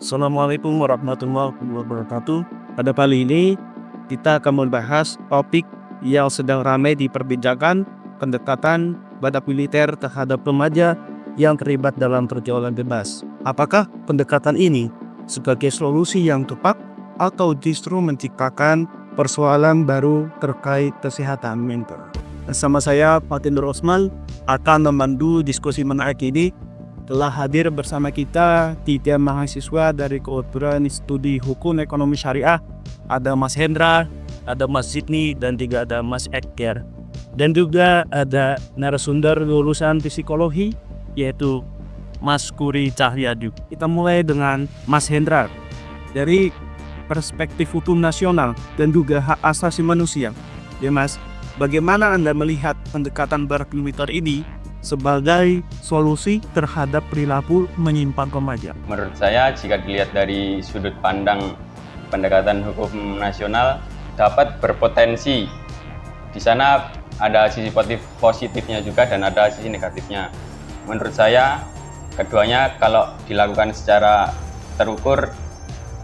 Assalamualaikum warahmatullahi wabarakatuh. Pada kali ini kita akan membahas topik yang sedang ramai diperbincangkan, pendekatan badak militer terhadap remaja yang terlibat dalam pergaulan bebas. Apakah pendekatan ini sebagai solusi yang tepat atau justru menciptakan persoalan baru terkait kesehatan mental? Bersama saya Fatin Nur Osman akan memandu diskusi menarik ini. Telah hadir bersama kita 3 mahasiswa dari Kejuruan Studi Hukum Ekonomi Syariah. Ada Mas Hendra, ada Mas Zidni, dan juga ada Mas Edgar. Dan juga ada narasumber lulusan psikologi, yaitu Mas Kuri Cahyadi. Kita mulai dengan Mas Hendra. Dari perspektif hukum nasional dan juga hak asasi manusia. Ya Mas, bagaimana Anda melihat pendekatan badak militer ini sebagai solusi terhadap perilaku menyimpang remaja? Menurut saya, jika dilihat dari sudut pandang pendekatan hukum nasional, dapat berpotensi. Di sana ada sisi positifnya juga dan ada sisi negatifnya. Menurut saya, keduanya kalau dilakukan secara terukur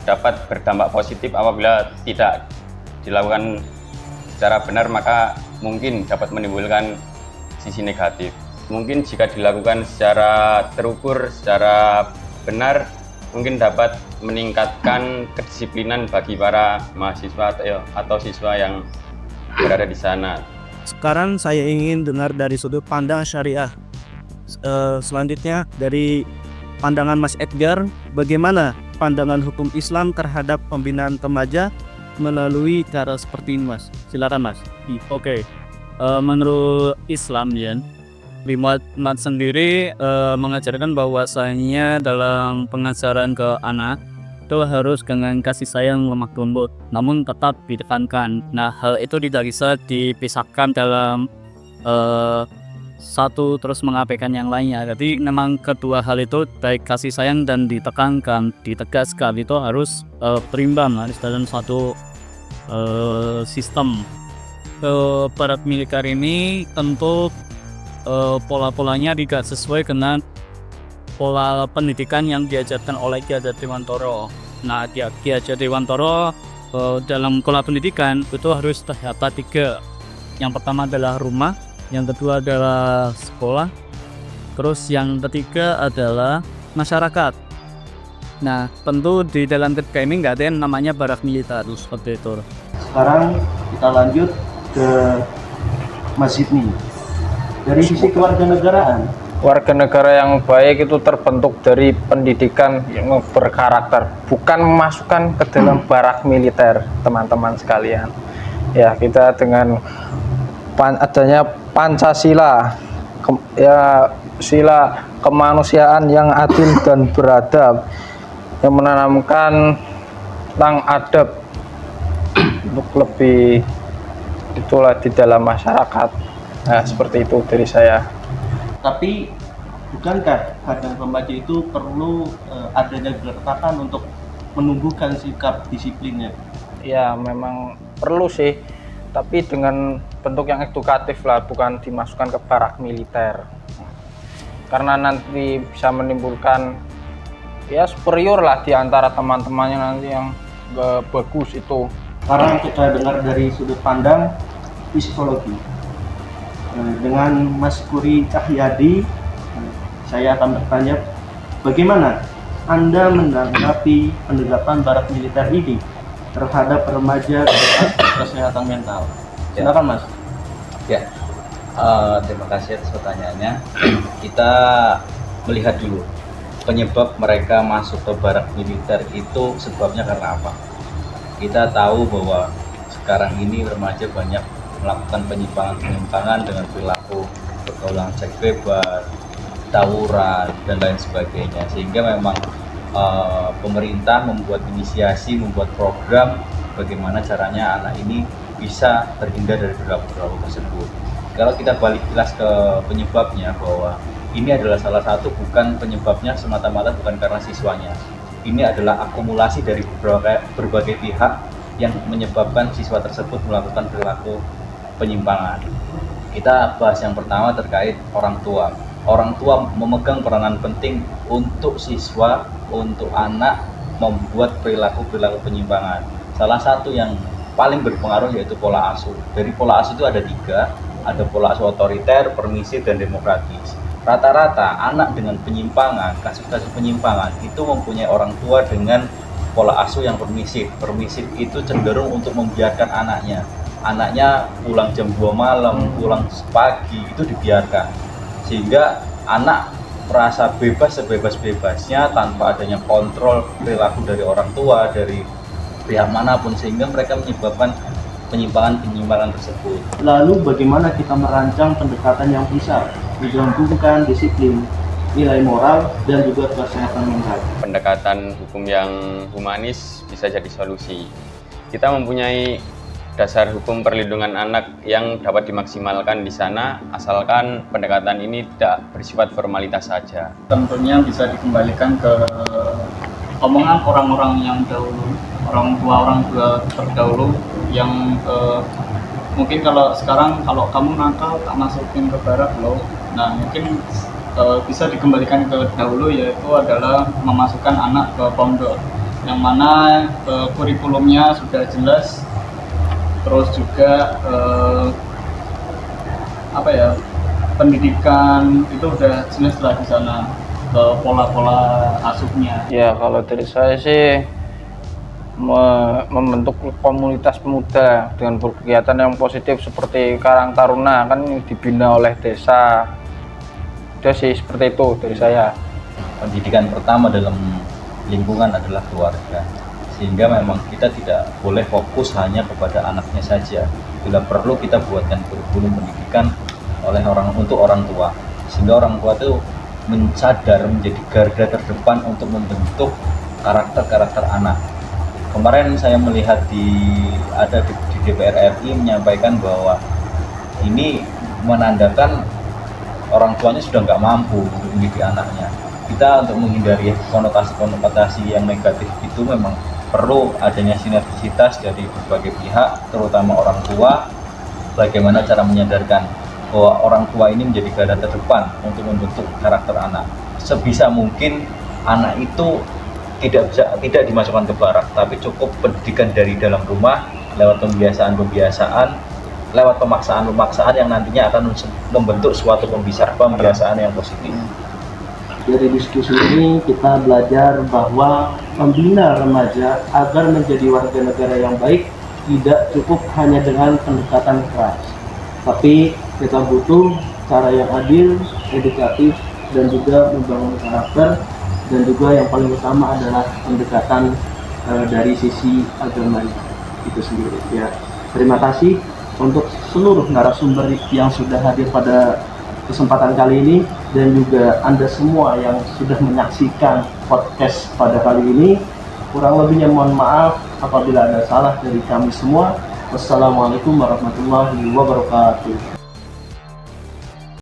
dapat berdampak positif. Apabila tidak dilakukan secara benar, maka mungkin dapat menimbulkan sisi negatif. Mungkin jika dilakukan secara terukur, secara benar, mungkin dapat meningkatkan kedisiplinan bagi para mahasiswa atau siswa yang berada di sana. Sekarang saya ingin dengar dari sudut pandang syariah. Selanjutnya dari pandangan Mas Edgar, bagaimana pandangan hukum Islam terhadap pembinaan remaja melalui cara seperti ini, Mas? Silakan, Mas. Oke. Menurut Islam ya, Muhammad sendiri mengajarkan bahwasanya dalam pengajaran ke anak itu harus dengan kasih sayang lemah lembut, namun tetap ditekankan. Nah, hal itu tidak bisa dipisahkan dalam satu terus mengabaikan yang lainnya. Jadi memang kedua hal itu, baik kasih sayang dan ditekankan, ditegaskan, itu harus berimbang, harus dalam satu sistem. Badak militer ini tentu pola-polanya tidak sesuai dengan pola pendidikan yang diajarkan oleh Ki Hajar Dewantara. Nah, Ki Hajar Dewantara dalam pola pendidikan itu harus terdapat 3. Yang pertama adalah rumah, yang kedua adalah sekolah, terus yang ketiga adalah masyarakat. Nah, tentu di dalam ketika ini nggak ada yang namanya badak militer seperti itu. Sekarang kita lanjut ke Mas Zidni. Dari sisi kewarganegaraan, warga negara yang baik itu terbentuk dari pendidikan yang berkarakter, bukan memasukkan ke dalam barak militer, teman-teman sekalian. Ya, kita dengan adanya Pancasila, sila kemanusiaan yang adil dan beradab, yang menanamkan tentang adab untuk lebih itulah di dalam masyarakat. Nah, seperti itu dari saya. tapi bukankah kadang remaja itu perlu adanya gertakan untuk menumbuhkan sikap disiplinnya? Ya, memang perlu sih, tapi dengan bentuk yang edukatif lah, bukan dimasukkan ke barak militer. Karena nanti bisa menimbulkan ya superior lah di antara teman-temannya nanti yang bagus itu. Sekarang kita dengar dari sudut pandang psikologi. Dengan Mas Kuri Cahyadi, saya akan bertanya, bagaimana Anda menanggapi pendekatan badak militer ini terhadap remaja dan kesehatan mental? Silakan Mas. Ya, terima kasih atas pertanyaannya. Kita melihat dulu penyebab mereka masuk ke barak militer itu sebabnya karena apa. Kita tahu bahwa sekarang ini remaja banyak melakukan penyimpangan dengan perilaku pergaulan seks bebas, tawuran, dan lain sebagainya. Sehingga memang pemerintah membuat inisiasi, membuat program bagaimana caranya anak ini bisa terhindar dari perilaku tersebut. Kalau kita balik jelas ke penyebabnya, bahwa ini adalah salah satu, bukan penyebabnya semata-mata bukan karena siswanya. Ini adalah akumulasi dari berbagai pihak yang menyebabkan siswa tersebut melakukan perilaku penyimpangan. Kita bahas yang pertama terkait orang tua. Orang tua memegang peranan penting untuk siswa, untuk anak membuat perilaku-perilaku penyimpangan. Salah satu yang paling berpengaruh yaitu pola asuh. Dari pola asuh itu ada 3, ada pola asuh otoriter, permisif, dan demokratis. Rata-rata anak dengan penyimpangan, kasus-kasus penyimpangan itu mempunyai orang tua dengan pola asuh yang permisif. Permisif itu cenderung untuk membiarkan anaknya pulang jam 2 malam, pulang pagi, itu dibiarkan. Sehingga anak merasa bebas sebebas-bebasnya tanpa adanya kontrol perilaku dari orang tua, dari pihak manapun, sehingga mereka menyebabkan penyimpangan tersebut. Lalu bagaimana kita merancang pendekatan yang bisa menggabungkan disiplin, nilai moral, dan juga kesehatan mental? Pendekatan hukum yang humanis bisa jadi solusi. Kita mempunyai dasar hukum perlindungan anak yang dapat dimaksimalkan di sana, asalkan pendekatan ini tidak bersifat formalitas saja. Tentunya bisa dikembalikan ke omongan orang-orang yang dahulu, orang tua terdahulu yang mungkin kalau sekarang kalau kamu nakal tak masukin ke barak loh. Nah mungkin bisa dikembalikan ke dahulu, yaitu adalah memasukkan anak ke pondok yang mana kurikulumnya sudah jelas, terus juga pendidikan itu udah jelas lah di sana, ke pola-pola asuhnya. Ya kalau dari saya sih membentuk komunitas pemuda dengan kegiatan yang positif seperti Karang Taruna, kan dibina oleh desa. Udah sih seperti itu dari saya. Pendidikan pertama dalam lingkungan adalah keluarga, sehingga memang kita tidak boleh fokus hanya kepada anaknya saja. Bila perlu kita buatkan kurikulum pendidikan untuk orang tua, sehingga orang tua itu mensadar menjadi garda terdepan untuk membentuk karakter anak. Kemarin saya melihat di DPR RI menyampaikan bahwa ini menandakan orang tuanya sudah nggak mampu untuk mendidik anaknya. Kita untuk menghindari konotasi yang negatif itu memang perlu adanya sinergisitas dari berbagai pihak, terutama orang tua. Bagaimana cara menyadarkan bahwa orang tua ini menjadi garda terdepan untuk membentuk karakter anak. Sebisa mungkin anak itu tidak dimasukkan ke barak, tapi cukup pendidikan dari dalam rumah lewat pembiasaan, lewat pemaksaan yang nantinya akan membentuk suatu pembiasaan yang positif. Dari diskusi ini kita belajar bahwa membina remaja agar menjadi warga negara yang baik tidak cukup hanya dengan pendekatan keras, tapi kita butuh cara yang adil, edukatif, dan juga membangun karakter, dan juga yang paling utama adalah pendekatan dari sisi agama itu sendiri. Ya, terima kasih untuk seluruh narasumber yang sudah hadir pada kesempatan kali ini, dan juga Anda semua yang sudah menyaksikan podcast pada kali ini. Kurang lebihnya mohon maaf apabila ada salah dari kami semua. Wassalamualaikum warahmatullahi wabarakatuh.